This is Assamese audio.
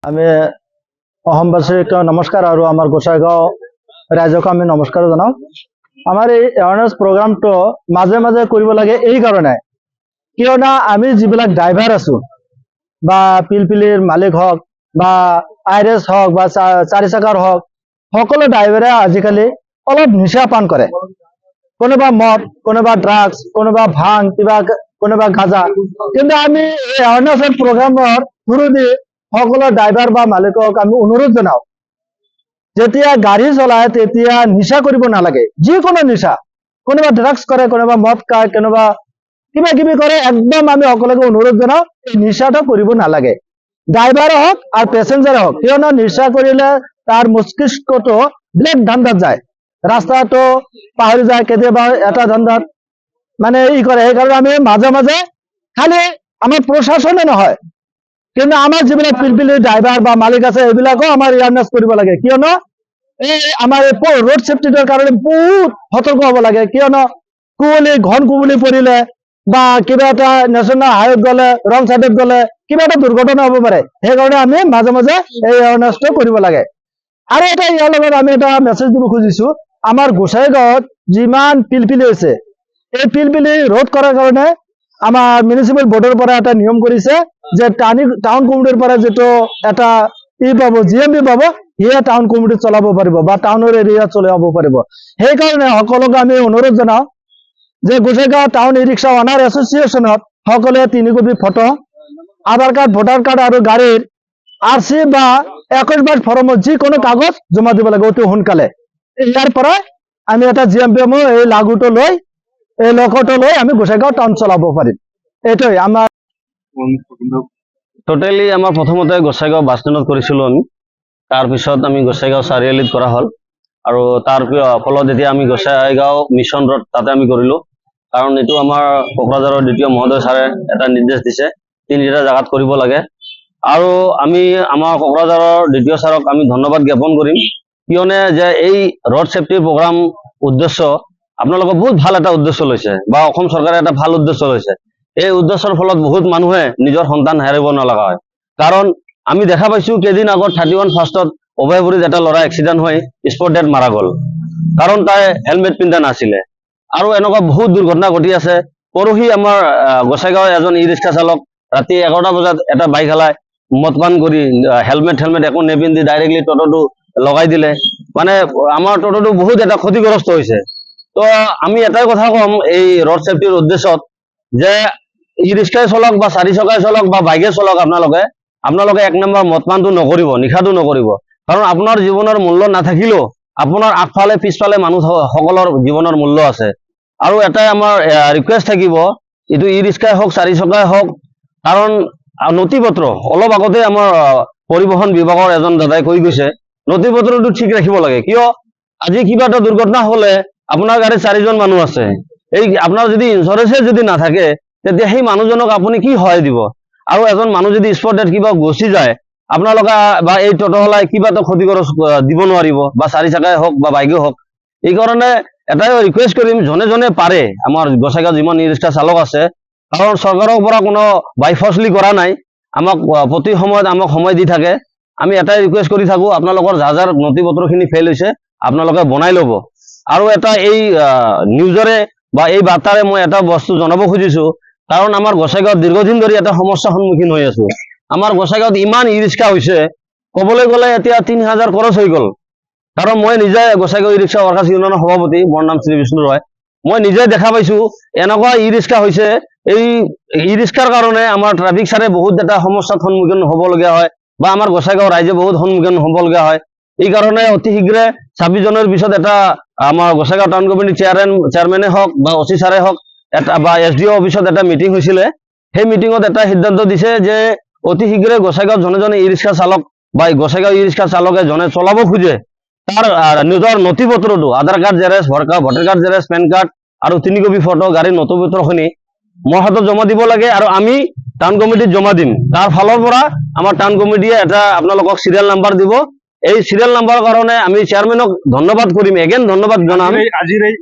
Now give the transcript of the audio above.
আমি অসমবাসীক নমস্কাৰ আৰু আমাৰ গোসাইগাঁও ৰাইজক আমি নমস্কাৰ জনাওঁ। আমাৰ এই এৱাৰনেছ প্ৰগ্ৰামটো মাজে মাজে কৰিব লাগে এই কাৰণে, কিয়নো আমি যিবিলাক ড্ৰাইভাৰ আছো বা পিলপিলিৰ মালিক হওক বা আইৰেছ হওক বা চাৰি চকাৰ হওক, সকলো ড্ৰাইভাৰে আজিকালি অলপ নিচা পান কৰে। কোনোবা মদ, কোনোবা ড্ৰাগছ, কোনোবা ভাং, কোনোবা গাঁজা। কিন্তু আমি এই এৱাৰনেছ প্ৰগ্ৰামৰ থ্ৰুদি সকলো ড্ৰাইভাৰ বা মালিকক আমি অনুৰোধ জনাওঁ, যেতিয়া গাড়ী চলায় তেতিয়া নিচা কৰিব নালাগে। যিকোনো নিচা, কোনোবা ড্ৰাগছ কৰে, কোনোবা মদ খায়, কোনোবা কিবা কিবি কৰে, একদম আমি সকলোকে অনুৰোধ জনাওঁ এই নিচাটো কৰিব নালাগে, ড্ৰাইভাৰে হওক আৰু পেচেঞ্জাৰে হওক। কিয়নো নিচা কৰিলে তাৰ মস্তিষ্কটো বেলেগ ধান্দাত যায়, ৰাস্তাটো পাহৰি যায়, কেতিয়াবা এটা ধান্দাত মানে কৰে। সেইকাৰণে আমি মাজে মাজে খালি আমাৰ প্ৰশাসনে নহয়, কিন্তু আমাৰ যিবিলাক পিলপিলি ড্ৰাইভাৰ বা মালিক আছে এইবিলাকো আমাৰ এৱাৰনেছ কৰিব লাগে। কিয়নো এই আমাৰ ৰোড ছেফটিটোৰ কাৰণে বহুত সতৰ্ক হ'ব লাগে। কিয়নো ঘন কুঁৱলী পৰিলে বা কিবা এটা নেশ্যনেল হাইৱেত গ'লে, ৰং চাইডত গ'লে কিবা এটা দুৰ্ঘটনা হ'ব পাৰে। সেইকাৰণে আমি মাজে মাজে এই এৱাৰনেছটো কৰিব লাগে। আৰু এটা ইয়াৰ লগত আমি এটা মেছেজ দিব খুজিছো, আমাৰ গোসাইগাঁৱত যিমান পিলপিলি হৈছে, এই পিলপিলি ৰোধ কৰাৰ কাৰণে আমাৰ মিউনিচিপেল বৰ্ডৰ পৰা এটা নিয়ম কৰিছে যে টাউন কমিটিৰ পৰা যিটো এটা পাব, GMP পাব, সিয়ে টাউন কমিটিত চলাব পাৰিব বা টাউনৰ এৰিয়াত চলাব পাৰিব। সেইকাৰণে সকলোকে আমি অনুৰোধ জনাওঁ যে গোসাইগাঁও টাউন ই ৰিক্সা অনাৰ এছ'চিয়েশ্যনত সকলোৱে 3 কপি ফটো, আধাৰ কাৰ্ড, ভোটাৰ কাৰ্ড আৰু গাড়ীৰ RC বা 21 ফৰ্মত যিকোনো কাগজ জমা দিব লাগে অতি সোনকালে। ইয়াৰ পৰা আমি এটা GMP এই লাগুটো লৈ, এই লক্ষ্যটো লৈ আমি গোসাইগাঁও টাউন চলাব পাৰিম। এইটোৱে আমাৰ টোটেলি আমাৰ প্ৰথমতে গোসাইগাঁও বাছ ষ্টেণ্ডত কৰিছিলোঁ আমি, তাৰপিছত আমি গোসাইগাঁও চাৰিআলিত কৰা হ'ল, আৰু তাৰ ফলত এতিয়া আমি গোসাইগাঁও মিছন ৰোড তাতে আমি কৰিলোঁ। কাৰণ এইটো আমাৰ কোকৰাঝাৰৰ দ্বিতীয় মহোদয় ছাৰে এটা নিৰ্দেশ দিছে 3টা জেগাত কৰিব লাগে। আৰু আমি আমাৰ কোকৰাঝাৰৰ দ্বিতীয় ছাৰক আমি ধন্যবাদ জ্ঞাপন কৰিম, কিয়নে যে এই ৰোড ছেফটিৰ প্ৰগ্ৰাম উদ্দেশ্য আপোনালোকে বহুত ভাল এটা উদ্দেশ্য লৈছে, বা অসম চৰকাৰে এটা ভাল উদ্দেশ্য লৈছে। এই উদ্দেশ্যৰ ফলত বহুত মানুহে নিজৰ সন্তান হেৰাব নলগা হয়। কাৰণ আমি দেখা পাইছোঁ কেইদিন আগত 31 ফাৰ্ষ্টত অভয়পুৰীত এটা ল'ৰা এক্সিডেণ্ট হৈ স্পট ডেথ মাৰা গ'ল, কাৰণ তাই হেলমেট পিন্ধা নাছিলে। আৰু এনেকুৱা বহুত দুৰ্ঘটনা ঘটি আছে। পৰহি আমাৰ গোসাইগাঁৱৰ এজন ই ৰিক্সা চালক ৰাতি 11টা বজাত এটা বাইক হেলাই মদ পান কৰি হেলমেট একো নিপিন্ধি ডাইৰেক্টলি ট'টোটো লগাই দিলে। মানে আমাৰ ট'টোটো বহুত এটা ক্ষতিগ্ৰস্ত হৈছে। তো আমি এটাই কথা ক'ম এই ৰোড ছেফটিৰ উদ্দেশ্যত, যে ই ৰিক্সাই চলক বা 4 চকাই চলক বা বাইকে চলক, আপোনালোকে 1 নম্বৰ মদ পানটো নকৰিব, নিশাটো নকৰিব। কাৰণ আপোনাৰ জীৱনৰ মূল্য নাথাকিলেও আপোনাৰ আগফালে পিছফালে মানুহসকলৰ জীৱনৰ মূল্য আছে। আৰু এটাই আমাৰ ৰিকুৱেষ্ট থাকিব, এইটো ই ৰিক্সাই হওক 4 চকাই হওক, কাৰণ নথি পত্ৰ অলপ আগতে আমাৰ পৰিবহণ বিভাগৰ এজন দাদাই কৈ গৈছে, নথি পত্ৰটো ঠিক ৰাখিব লাগে। কিয় আজি কিবা এটা দুৰ্ঘটনা হ'লে আপোনাৰ গাড়ীত 4জন মানুহ আছে, এই আপোনাৰ যদি ইঞ্চুৰেঞ্চে যদি নাথাকে তেতিয়া সেই মানুহজনক আপুনি কি সহায় দিব? আৰু এজন মানুহ যদি স্পট ডেথ কিবা গুচি যায়, আপোনালোকে বা এই ট'টোৱালাই কিবা এটা ক্ষতিগ্ৰস্ত দিব নোৱাৰিব, বা 4 চকাই হওক বা বাইকে হওক। এইকাৰণে এটাই ৰিকুৱেষ্ট কৰিম, জনে জনে পাৰে আমাৰ গোসাইগাঁও যিমান ই ৰিক্সা চালক আছে, কাৰণ চৰকাৰৰ পৰা কোনো বাইফৰ্চলি কৰা নাই, আমাক প্ৰতি সময়ত আমাক সময় দি থাকে। আমি এটাই ৰিকুৱেষ্ট কৰি থাকোঁ, আপোনালোকৰ যাৰ নথি পত্ৰখিনি ফেইল হৈছে আপোনালোকে বনাই ল'ব। আৰু এটা এই নিউজৰে বা এই বাৰ্তাৰে মই এটা বস্তু জনাব খুজিছোঁ, কাৰণ আমাৰ গোসাইগাঁৱত দীৰ্ঘদিন ধৰি এটা সমস্যাৰ সন্মুখীন হৈ আছোঁ। আমাৰ গোসাইগাঁৱত ইমান ই ৰিক্সা হৈছে, ক'বলৈ গ'লে এতিয়া 3000 খৰচ হৈ গ'ল। কাৰণ মই নিজে গোসাইগাঁও ই ৰিক্সা ৱৰ্কাৰ্ছ ইউনিয়নৰ সভাপতি, মোৰ নাম শ্ৰী বিষ্ণু ৰয়। মই নিজে দেখা পাইছোঁ এনেকুৱা ই ৰিক্সা হৈছে, এই ই ৰিক্সাৰ কাৰণে আমাৰ ট্ৰাফিক ছাৰে বহুত এটা সমস্যাৰ সন্মুখীন হ'বলগীয়া হয়, বা আমাৰ গোসাইগাঁও ৰাইজে বহুত সন্মুখীন হ'বলগীয়া হয়। এই কাৰণে অতি শীঘ্ৰে 26 জানুৱাৰীৰ পিছত এটা আমাৰ গোসাইগাঁও টাউন কমিটিৰ চেয়াৰমেনে হওক বা OC ছাৰে হওক, এটা বা SDO অফিচত এটা মিটিং হৈছিলে। সেই মিটিঙত এটা সিদ্ধান্ত দিছে যে অতি শীঘ্ৰে গোসাইগাঁৱত জনে ই ৰিক্সা চালক বা গোসাইগাঁও ই ৰিক্সা চালকে জনে চলাব খোজে, তাৰ নিজৰ নথি পত্ৰটো Aadhaar card xerox, voter card xerox, PAN card আৰু 3 কপি ফটো, গাড়ীৰ নথি পত্ৰখিনি মোৰ হাতত জমা দিব লাগে, আৰু আমি টাউন কমিটিত জমা দিম। তাৰ ফালৰ পৰা আমাৰ টাউন কমিটিয়ে এটা আপোনালোকক চিৰিয়েল নাম্বাৰ দিব। এই চিৰিয়েল নাম্বাৰৰ কাৰণে আমি চেয়াৰমেনক ধন্যবাদ কৰিম, এগেইন ধন্যবাদ জনাম। আজিৰ এই